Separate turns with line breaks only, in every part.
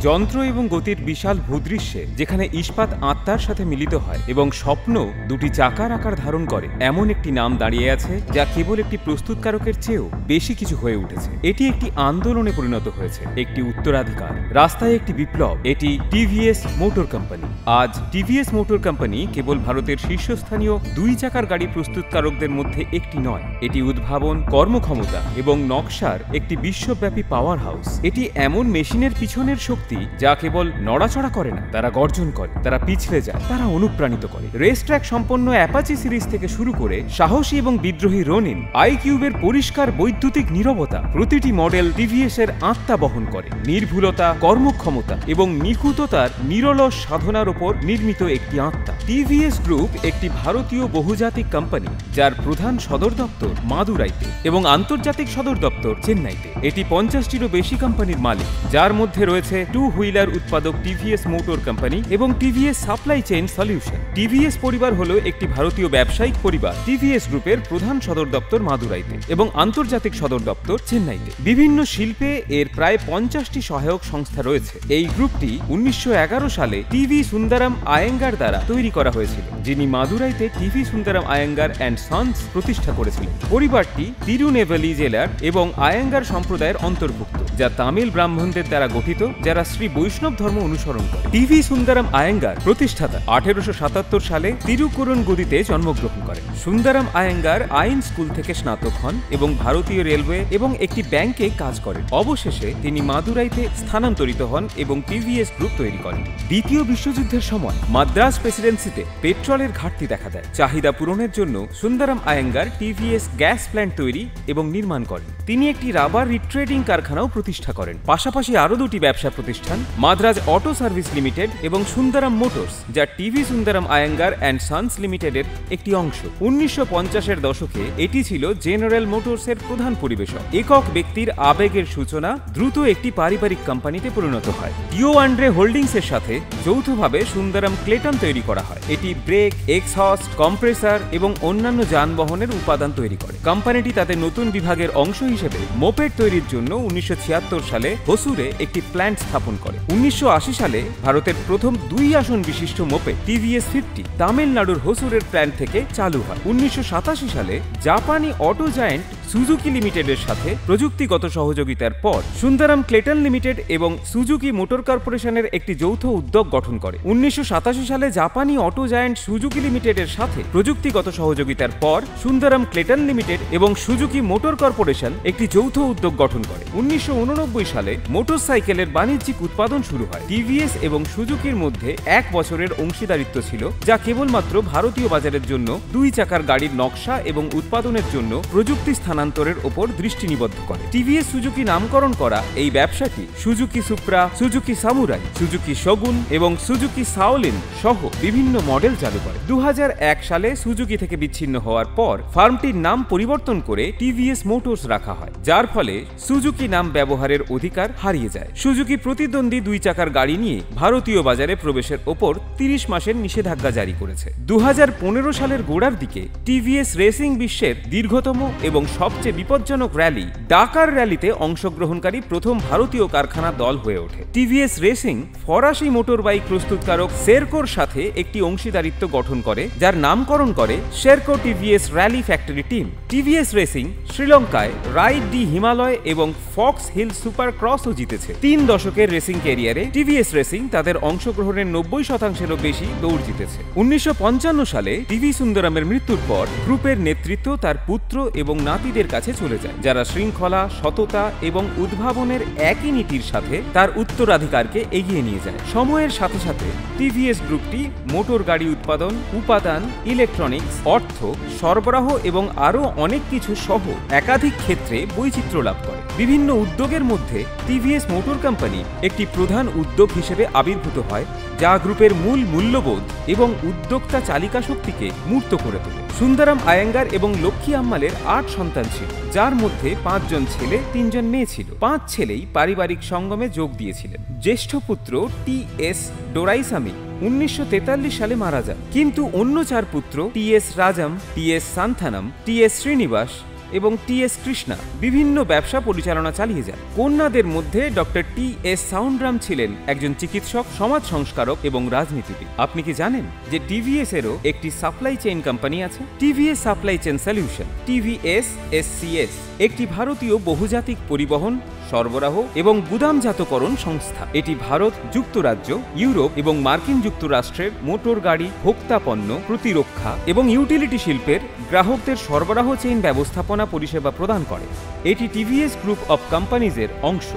যন্ত্র এবং গতির বিশাল ভূদৃশ্যে যেখানে ইস্পাত আত্মার সাথে মিলিত হয় এবং স্বপ্ন দুটি চাকার আকার ধারণ করে, এমন একটি নাম দাঁড়িয়ে আছে যা কেবল একটি প্রস্তুতকারকের চেয়েও বেশি কিছু হয়ে উঠেছে। এটি একটি আন্দোলনে পরিণত হয়েছে, একটি উত্তরাধিকার, রাস্তায় একটি বিপ্লব। এটি টিভিএস মোটর কোম্পানি। আজ টিভিএস মোটর কোম্পানি কেবল ভারতের শীর্ষস্থানীয় দুই চাকার গাড়ি প্রস্তুতকারকদের মধ্যে একটি নয়, এটি উদ্ভাবন, কর্মক্ষমতা এবং নকশার একটি বিশ্বব্যাপী পাওয়ার হাউস। এটি এমন মেশিনের পিছনের শক্তি যা কেবল নড়াচড়া করে না, তারা গর্জন করে, তারা পিছলে যায়, তারা অনুপ্রাণিত করে। রেস ট্র্যাক সম্পন্ন অ্যাপাচি সিরিজ থেকে শুরু করে সাহসী এবং বিদ্রোহী রোনিন, আইকিউবের পরিষ্কার বৈদ্যুতিক নীরবতা, প্রতিটি মডেল টিভিএস এর আত্মা বহন করে। নির্ভুলতা, কর্মক্ষমতা এবং নিখুঁততার নিরলস সাধনার উপর নির্মিত একটি আত্মা। টিভিএস গ্রুপ একটি ভারতীয় বহুজাতিক কোম্পানি যার প্রধান সদর দপ্তর মাদুরাইতে এবং আন্তর্জাতিক সদর দপ্তর চেন্নাইতে। এটি 50টিরও বেশি কোম্পানির মালিক, যার মধ্যে রয়েছে টু হুইলার উৎপাদক টিভিএস মোটর কোম্পানি এবং TVS supply chain solution. TVS পরিবার হলো একটি ভারতীয় ব্যবসায়িক পরিবার। টিভিএস গ্রুপের প্রধান সদর দপ্তর মাদুরাইতে এবং আন্তর্জাতিক সদর দপ্তর চেন্নাইতে। বিভিন্ন শিল্পে এর প্রায় 50টি সহায়ক সংস্থা রয়েছে। এই গ্রুপটি 1911 সালে টিভি সুন্দরম আয়েঙ্গার দ্বারা তৈরি করা হয়েছিল, যিনি মাদুরাইতে TV Sundaram Iyengar and Sons প্রতিষ্ঠা করেছিলেন। পরিবারটি তিরুনেভেলি জেলার এবং আয়েঙ্গার সম্প্রদায়ের অন্তর্ভুক্ত, যা তামিল ব্রাহ্মণদের দ্বারা গঠিত, যারা শ্রী বৈষ্ণব ধর্ম অনুসরণ করে। টিভি সুন্দরম আয়েঙ্গার প্রতিষ্ঠাতা 1877 সালে তিরুকুরুনগুদিতে জন্মগ্রহণ করেন। সুন্দরম আয়েঙ্গার আইন স্কুল থেকে স্নাতক হন এবং ভারতীয় রেলওয়ে এবং একটি ব্যাংকে কাজ করেন। অবশেষে তিনি মাদুরাইতে স্থানান্তরিত হন এবং টিভিএস গ্রুপ তৈরি করেন। দ্বিতীয় বিশ্বযুদ্ধের সময় মাদ্রাজ প্রেসিডেন্সিতে পেট্রোলের ঘাটতি দেখা দেয়। চাহিদা পূরণের জন্য Sundaram Iyengar TVS gas plant তৈরি এবং নির্মাণ করেন। তিনি একটি রাবার রিট্রেডিং কারখানাও প্রতিষ্ঠা করেন। পাশাপাশি আরও দুটি ব্যবসা প্রতিষ্ঠান, মাদ্রাজ অটো সার্ভিস লিমিটেড এবং সুন্দরম মোটরস, যা TV Sundaram Iyengar and sons লিমিটেডের একটি অংশ। 1950-এর দশকে এটি ছিল জেনারেল মোটরসের প্রধান পরিবেশক। একক ব্যক্তির আবেগের সূচনা দ্রুত একটি পারিবারিক কোম্পানিতে পরিণত হয়। ডিও আন্ড্রে হোল্ডিংসের সাথে যৌথভাবে সুন্দরম ক্লেটন তৈরি করা হয়। এটি ব্রেক, এক্সহস্ট, কম্প্রেসার এবং অন্যান্য যানবাহনের উপাদান তৈরি করে। কোম্পানিটি তাদের নতুন বিভাগের অংশ হিসেবে মোপেড তৈরির জন্য 1976 সালে হোসুরে একটি প্ল্যান্ট স্থাপন করে। 1980 সালে ভারতের প্রথম 2 আসন বিশিষ্ট মোপেড টিভিএস 50 তামিলনাড়ুর হোসুরের প্ল্যান্ট থেকে চালু হয়। 1987 সালে জাপানি অটো জায়ান্ট সুজুকি লিমিটেডের সাথে প্রযুক্তিগত সহযোগিতার পর সুন্দরম ক্লেটন লিমিটেড এবং সুজুকি মোটর কর্পোরেশনের একটি যৌথ উদ্যোগ গঠন করে। 1987 সালে জাপানি অটো জায়ান্ট সুজুকি লিমিটেডের সাথে প্রযুক্তিগত সহযোগিতার পর সুন্দরম ক্লেটন লিমিটেড এবং সুজুকি মোটর কর্পোরেশন একটি যৌথ উদ্যোগ গঠন করে। 1989 সালে মোটরসাইকেলের বাণিজ্যিক উৎপাদন শুরু হয়। টিভিএস এবং সুজুকির মধ্যে 1 বছরের অংশীদারিত্ব ছিল, যা কেবলমাত্র ভারতীয় বাজারের জন্য 2 চাকার গাড়ির নকশা এবং উৎপাদনের জন্য প্রযুক্তি স্থানান্তরের ওপর দৃষ্টি নিবদ্ধ করে। টিভিএস সুজুকি নামকরণ করা এই ব্যবসাটি Suzuki Supra, Suzuki Samurai, Suzuki Shogun এবং সুজুকি সাওলিন সহ বিভিন্ন মডেল চালু করে। 2001 সালে সুজুকি থেকে বিচ্ছিন্ন হওয়ার পর ফার্মটির নাম পরিবর্তন করে টিভিএস মোটরস রাখা হয়, যার ফলে সুজুকি নাম ব্যবহারের অধিকার হারিয়ে যায়। সুজুকি প্রতিদ্বন্দ্বী 2 চাকার গাড়ি নিয়ে ভারতীয় বাজারে প্রবেশের ওপর 30 মাসের নিষেধাজ্ঞা জারি করেছে। 2015 সালের গোড়ার দিকে টিভিএস রেসিং বিশ্বের দীর্ঘতম এবং সবচেয়ে বিপজ্জনক র্যালি ডাকার র্যালিতে অংশগ্রহণকারী প্রথম ভারতীয় কারখানা দল হয়ে ওঠে। টিভিএস রেসিং ফরাসি মোটর বাইক প্রস্তুতকারক সেরকোর সাথে একটি অংশীদারিত্ব গঠন করে, যার নামকরণ করে Sherco TVS rally factory team. TVS racing শ্রীলঙ্কায় রাইড ডি হিমালয় এবং ফক্স হিল সুপার ক্রসও জিতেছে। 3 দশকের রেসিং ক্যারিয়ারে টিভিএস রেসিং তাদের অংশগ্রহণের 90%-এরও বেশি দৌড় জিতেছে। 1955 সালে টিভি সুন্দরমের মৃত্যুর পর গ্রুপের নেতৃত্ব তার পুত্র এবং নাতিদের কাছে চলে যায়, যারা শৃঙ্খলা, সততা এবং উদ্ভাবনের একই নীতির সাথে তার উত্তরাধিকারকে এগিয়ে নিয়ে যায়। সময়ের সাথে সাথে টিভিএস গ্রুপটি মোটর গাড়ি উৎপাদন, উপাদান, ইলেকট্রনিক্স, অর্থ, সরবরাহ এবং আরও অনেক কিছু সহ একাধিক ক্ষেত্রে বৈচিত্র্য লাভ করে। বিভিন্ন উদ্যোগের মধ্যে টিভিএস মোটর কোম্পানি একটি প্রধান উদ্যোগ হিসেবে আবির্ভূত হয়, যা গ্রুপের মূল মূল্যবোধ এবং উদ্যোক্তা চালিকা শক্তিকে মূর্ত করে তোলে। সুন্দরম আয়েঙ্গার এবং লক্ষ্মী আম্মালের 8 সন্তান ছিল, যার মধ্যে 5 জন ছেলে 3 জন মেয়ে ছিল। 5 ছেলেই পারিবারিক সঙ্গমে যোগ দিয়েছিলেন। জ্যেষ্ঠ পুত্র টি.এস. ডোরাইসামি 1943 সালে মারা যান, কিন্তু অন্য 4 পুত্র TS. Rajam, TS. Santhanam, TS. Srinivas এবং টি.এস. কৃষ্ণা বিভিন্ন ব্যবসা পরিচালনা চালিয়ে যান। কন্যাদের মধ্যে ডক্টর টি.এস. সাউন্ডরাম ছিলেন একজন চিকিৎসক, সমাজ সংস্কারক এবং রাজনীতিবিদ। আপনি কি জানেন যে টিভিএস এরও একটি সাপ্লাই চেইন কোম্পানি আছে? TVS supply chain solution, TVS SCS, একটি ভারতীয় বহুজাতিক পরিবহন, সরবরাহ এবং গুদামজাতকরণ সংস্থা। এটি ভারত, যুক্তরাজ্য, ইউরোপ এবং মার্কিন যুক্তরাষ্ট্রের মোটর গাড়ি, ভোক্তা পণ্য, প্রতিরক্ষা এবং ইউটিলিটি শিল্পের গ্রাহকদের সরবরাহ চেইন ব্যবস্থাপনা পরিষেবা প্রদান করে। এটি টিভিএস গ্রুপ অফ কোম্পানিজের অংশ।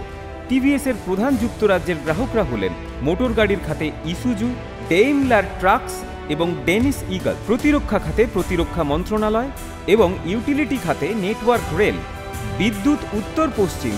টিভিএস এর প্রধান যুক্তরাজ্যের গ্রাহকরা হলেন মোটর গাড়ির খাতে ইসুজু, ডেইমলার ট্রাকস এবং ডেনিস ইগল, প্রতিরক্ষা খাতে প্রতিরক্ষা মন্ত্রণালয় এবং ইউটিলিটি খাতে নেটওয়ার্ক রেল, বিদ্যুৎ উত্তর পশ্চিম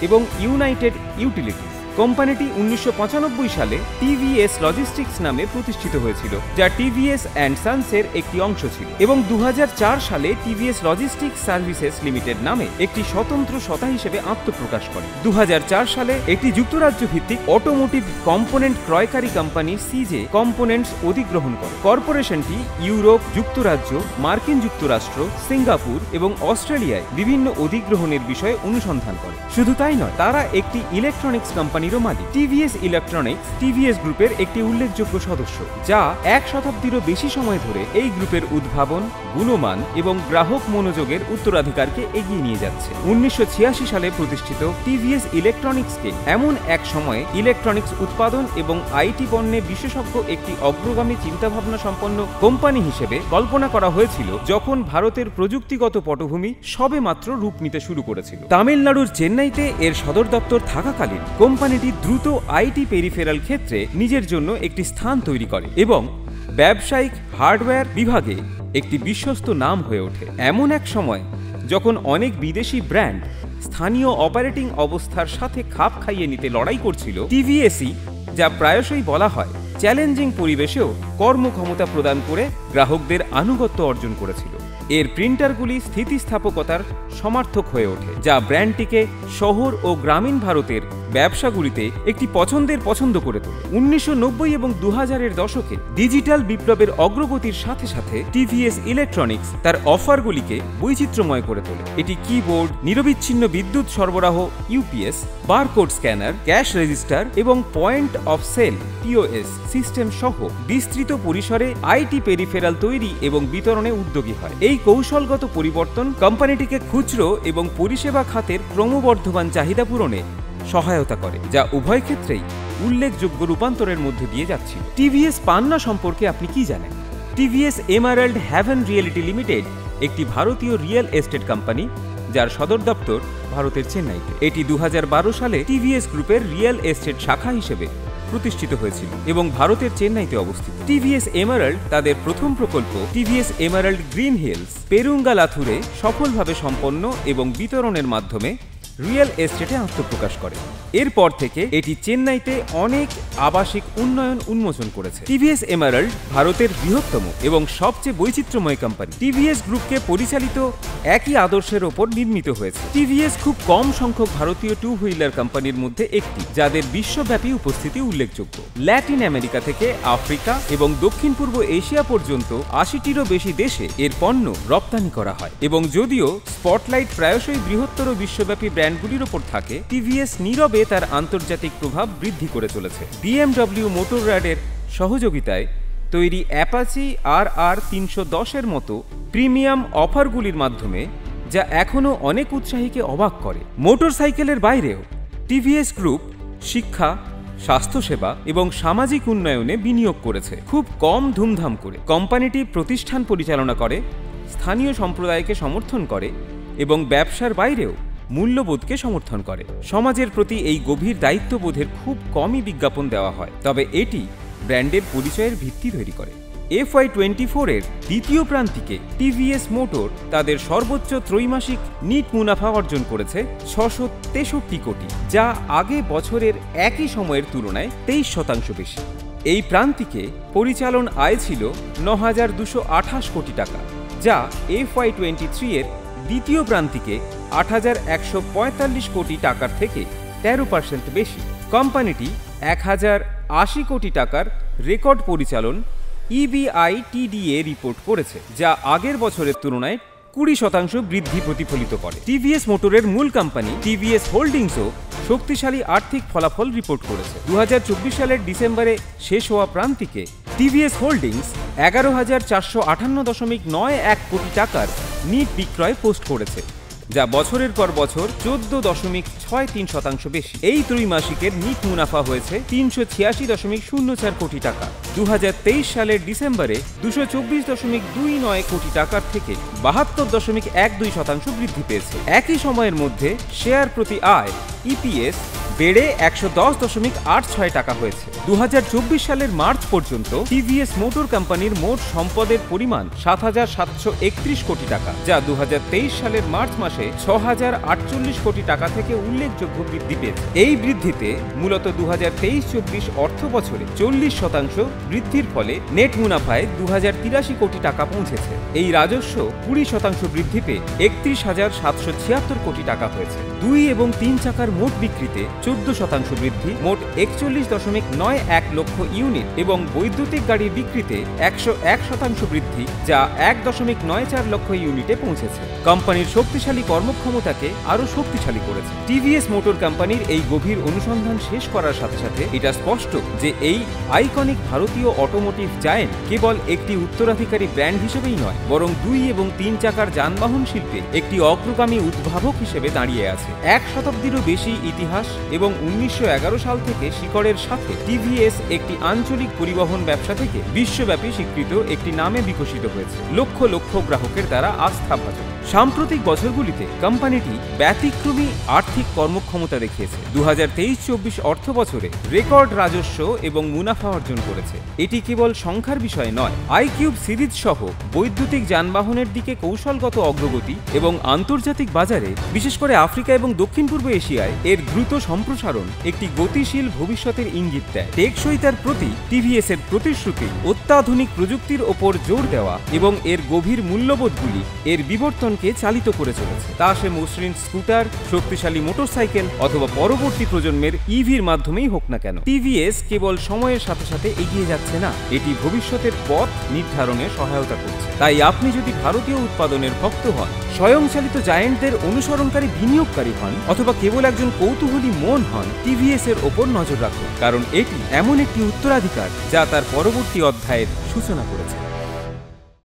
এবং ইউনাইটেড ইউটিলিটিস। কোম্পানিটি 1995 সালে টিভিএস লজিস্টিক্স নামে প্রতিষ্ঠিত হয়েছিল, যা টিভিএস অ্যান্ড সান্সের একটি অংশ ছিল, এবং 2004 সালে টিভিএস লজিস্টিক্স সার্ভিসেস লিমিটেড নামে একটি স্বতন্ত্র সত্তা হিসেবে আত্মপ্রকাশ করে। 2004 সালে এটি যুক্তরাজ্য ভিত্তিক অটোমোটিভ কম্পোনেন্ট ক্রয়কারী কোম্পানি সিজে কম্পোনেন্টস অধিগ্রহণ করে। কর্পোরেশনটি ইউরোপ, যুক্তরাজ্য, মার্কিন যুক্তরাষ্ট্র, সিঙ্গাপুর এবং অস্ট্রেলিয়ায় বিভিন্ন অধিগ্রহণের বিষয়ে অনুসন্ধান করে। শুধু তাই নয়, তারা একটি ইলেকট্রনিক্স কোম্পানি মালিক। টিভিএস ইলেকট্রনিক্স টিভিএস গ্রুপের একটি উল্লেখযোগ্য সদস্য, যা এক শতাব্দীরও বেশি সময় ধরে এই গ্রুপের উদ্ভাবন, গুণমান এবং গ্রাহক মনোযোগের উত্তরাধিকারকে এগিয়ে নিয়ে যাচ্ছে। 1986 সালে প্রতিষ্ঠিত টিভিএস ইলেকট্রনিক্সকে এমন এক সময়ে ইলেকট্রনিক্স উৎপাদন এবং আইটি পণ্যে বিশেষজ্ঞ একটি অগ্রগামী চিন্তাভাবনা সম্পন্ন কোম্পানি হিসেবে কল্পনা করা হয়েছিল, যখন ভারতের প্রযুক্তিগত পটভূমি সবেমাত্র রূপ নিতে শুরু করেছিল। তামিলনাড়ুর চেন্নাইতে এর সদর দপ্তর থাকাকালীন কোম্পানিটি দ্রুত আইটি পেরিফেরাল ক্ষেত্রে নিজের জন্য একটি স্থান তৈরি করে এবং ব্যবসায়িক হার্ডওয়্যার বিভাগে একটি বিশ্বস্ত নাম হয়ে ওঠে। এমন এক সময় যখন অনেক বিদেশি ব্র্যান্ড স্থানীয় অপারেটিং অবস্থার সাথে খাপ খাইয়ে নিতে লড়াই করছিল, টিভিএসই, যা প্রায়শই বলা হয়, চ্যালেঞ্জিং পরিবেশেও কর্মক্ষমতা প্রদান করে গ্রাহকদের আনুগত্য অর্জন করেছিল। এর প্রিন্টারগুলি স্থিতিস্থাপকতার সমার্থক হয়ে ওঠে, যা ব্র্যান্ডটিকে শহর ও গ্রামীণ ভারতের ব্যবসাগুলিতে একটি পছন্দ করে তোলে। 1990 এবং 2000-এর দশকে ডিজিটাল বিপ্লবের অগ্রগতির সাথে সাথে টিভিএস ইলেকট্রনিক্স তার অফারগুলিকে বৈচিত্র্যময় করে তোলে। এটি কিবোর্ড, নিরবিচ্ছিন্ন বিদ্যুৎ সরবরাহ UPS, barcode scanner, cash register এবং point of sale POS system সহ বিস্তৃত পরিসরে আইটি পেরিফেরাল তৈরি এবং বিতরণে উদ্যোগী হয়। এই কৌশলগত পরিবর্তন কোম্পানিটিকে খুচরো এবং পরিষেবা খাতের ক্রমবর্ধমান চাহিদা পূরণে সহায়তা করে, যা উভয় ক্ষেত্রেই উল্লেখযোগ্য রূপান্তরের মধ্যে দিয়ে যাচ্ছিল। টিভিএস পান্না সম্পর্কে আপনি কি জানেন? TVS Emerald Haven Realty Limited একটি ভারতীয় রিয়েল এস্টেট কোম্পানি, যার সদর দপ্তর ভারতের চেন্নাইতে। এটি 2012 সালে টিভিএস গ্রুপের রিয়েল এস্টেট শাখা হিসেবে প্রতিষ্ঠিত হয়েছিল এবং ভারতের চেন্নাইতে অবস্থিত। টিভিএস এমারাল্ড তাদের প্রথম প্রকল্প টিভিএস এমারাল্ড গ্রিন হিলস, পেরুঙ্গালাথুরে সফলভাবে সম্পন্ন এবং বিতরণের মাধ্যমে রিয়েল এস্টেটে আত্মপ্রকাশ করে। এরপর থেকে এটি চেন্নাইতে অনেক আবাসিক উন্নয়ন উন্মোচন করেছে। টিভিএস এমারাল্ড ভারতের বৃহত্তম এবং সবচেয়ে বৈচিত্র্যময় কোম্পানি। টিভিএস গ্রুপকে পরিচালিত একই আদর্শের ওপর নির্মিত হয়েছে। টিভিএস খুব কম সংখ্যক ভারতীয় টু হুইলার কোম্পানির মধ্যে একটি, যাদের বিশ্বব্যাপী উপস্থিতি উল্লেখযোগ্য। ল্যাটিন আমেরিকা থেকে আফ্রিকা এবং দক্ষিণ পূর্ব এশিয়া পর্যন্ত 80-টিরও বেশি দেশে এর পণ্য রপ্তানি করা হয়, এবং যদিও স্পটলাইট প্রায়শই বৃহত্তর বিশ্বব্যাপী ব্র্যান্ডগুলির ওপর থাকে, টিভিএস নীরবে তার আন্তর্জাতিক প্রভাব বৃদ্ধি করে চলেছে। বিএমডব্লিউ মোটররাডের সহযোগিতায় তৈরি অ্যাপাচি RR 310-এর মতো প্রিমিয়াম অফারগুলির মাধ্যমে, যা এখনও অনেক উৎসাহীকে অবাক করে। মোটরসাইকেলের বাইরেও টিভিএস গ্রুপ শিক্ষা, স্বাস্থ্যসেবা এবং সামাজিক উন্নয়নে বিনিয়োগ করেছে, খুব কম ধুমধাম করে। কোম্পানিটি প্রতিষ্ঠান পরিচালনা করে, স্থানীয় সম্প্রদায়কে সমর্থন করে এবং ব্যবসার বাইরেও মূল্যবোধকে সমর্থন করে। সমাজের প্রতি এই গভীর দায়িত্ববোধের খুব কমই বিজ্ঞাপন দেওয়া হয়, তবে এটি ব্র্যান্ডের পরিচয়ের ভিত্তি তৈরি করে। FY24-এর দ্বিতীয় প্রান্তিকে টিভিএস মোটর তাদের সর্বোচ্চ ত্রৈমাসিক নিট মুনাফা অর্জন করেছে 663 কোটি, যা আগে বছরের একই সময়ের তুলনায় 23% বেশি। এই প্রান্তিকে পরিচালন আয় ছিল 9228 কোটি টাকা, যা FY23-এর দ্বিতীয় প্রান্তিকে 8145 কোটি টাকার থেকে 13% বেশি। কোম্পানিটি 1080 কোটি টাকার রেকর্ড পরিচালন EBITDA রিপোর্ট করেছে, যা আগের বছরের তুলনায় 20% বৃদ্ধি প্রতিফলিত করে। টিভিএস মোটরের মূল কোম্পানি টিভিএস হোল্ডিংসও শক্তিশালী আর্থিক ফলাফল রিপোর্ট করেছে। 2024 সালের ডিসেম্বরে শেষ হওয়া প্রান্তিকে টিভিএস হোল্ডিংস 11,458.91 কোটি টাকার নিট বিক্রয় পোস্ট করেছে, যা বছরের পর বছর 14.63% বেশি। এই ত্রৈমাসিকের নিট মুনাফা হয়েছে 386.04 কোটি টাকা। 2023 সালের ডিসেম্বরে 224.29 কোটি টাকার থেকে 72.12% বৃদ্ধি পেয়েছে। একই সময়ের মধ্যে শেয়ার প্রতি আয় ইপিএস বেড়ে 110.86 টাকা হয়েছে। 2024 সালের মার্চ পর্যন্ত টিভিএস মোটর কোম্পানির মোট সম্পদের পরিমাণ 7,731 কোটি টাকা, যা 2023 সালের মার্চ মাসে 6,048 কোটি টাকা থেকে উল্লেখযোগ্য বৃদ্ধি পেয়েছে। এই বৃদ্ধিতে মূলত 2023-24 অর্থ বছরে 40% বৃদ্ধির ফলে নেট মুনাফায় 2,083 কোটি টাকা পৌঁছেছে। এই রাজস্ব 20% বৃদ্ধি পেয়ে 31,776 কোটি টাকা হয়েছে। 2 এবং 3 চাকার মোট বিক্রিতে 14% বৃদ্ধি, মোট 41.91 লক্ষ ইউনিট এবং বৈদ্যুতিক গাড়ির বিক্রিতে 101% বৃদ্ধি, যা 1.94 লক্ষ ইউনিটে পৌঁছেছে। কোম্পানির শক্তিশালী কর্মক্ষমতাকে আরও শক্তিশালী করেছে। টিভিএস মোটর কোম্পানির এই গভীর অনুসন্ধান শেষ করার সাথে সাথে এটা স্পষ্ট যে এই আইকনিক ভারতীয় অটোমোটিভ জায়েন্ট কেবল একটি উত্তরাধিকারী ব্র্যান্ড হিসেবেই নয়, বরং 2 এবং 3 চাকার যানবাহন শিল্পে একটি অগ্রগামী উদ্ভাবক হিসেবে দাঁড়িয়ে আছে। 1 শতাব্দীরও বেশি ইতিহাস এবং 1911 সাল থেকে শিকড়ের সাথে টিভিএস একটি আঞ্চলিক পরিবহন ব্যবসা থেকে বিশ্বব্যাপী স্বীকৃত একটি নামে বিকশিত হয়েছে, লক্ষ লক্ষ গ্রাহকের দ্বারা আস্থাভাজন। সাম্প্রতিক বছরগুলিতে কোম্পানিটি ব্যতিক্রমী আর্থিক কর্মক্ষমতা দেখিয়েছে। 2023-24 অর্থ বছরে রেকর্ড রাজস্ব এবং মুনাফা অর্জন করেছে। এটি কেবল সংখ্যার বিষয় নয়, আইকিউব সিরিজ সহ বৈদ্যুতিক যানবাহনের দিকে কৌশলগত অগ্রগতি এবং আন্তর্জাতিক বাজারে, বিশেষ করে আফ্রিকা এবং দক্ষিণ পূর্ব এশিয়ায় এর দ্রুত সম্প্রসারণ একটি গতিশীল ভবিষ্যতের ইঙ্গিত দেয়। টেকসইতার প্রতি টিভিএস এর প্রতিশ্রুতি, অত্যাধুনিক প্রযুক্তির ওপর জোর দেওয়া এবং এর গভীর মূল্যবোধগুলি এর বিবর্তনকে চালিত করে চলেছে। তা সে মসৃণ স্কুটার, শক্তিশালী মোটরসাইকেল অথবা পরবর্তী প্রজন্মের ইভির মাধ্যমেই হোক না কেন, টিভিএস কেবল সময়ের সাথে সাথে এগিয়ে যাচ্ছে না, এটি ভবিষ্যতের পথ নির্ধারণে সহায়তা করছে। তাই আপনি যদি ভারতীয় উৎপাদনের ভক্ত হন, স্বয়ংচালিত জায়েন্টদের অনুসরণকারী বিনিয়োগকারী হন অথবা কেবল একজন কৌতূহলী মন হন, টিভিএস এর ওপর নজর রাখুন, কারণ এটি এমন একটি উত্তরাধিকার যা তার পরবর্তী অধ্যায়ের সূচনা করেছে।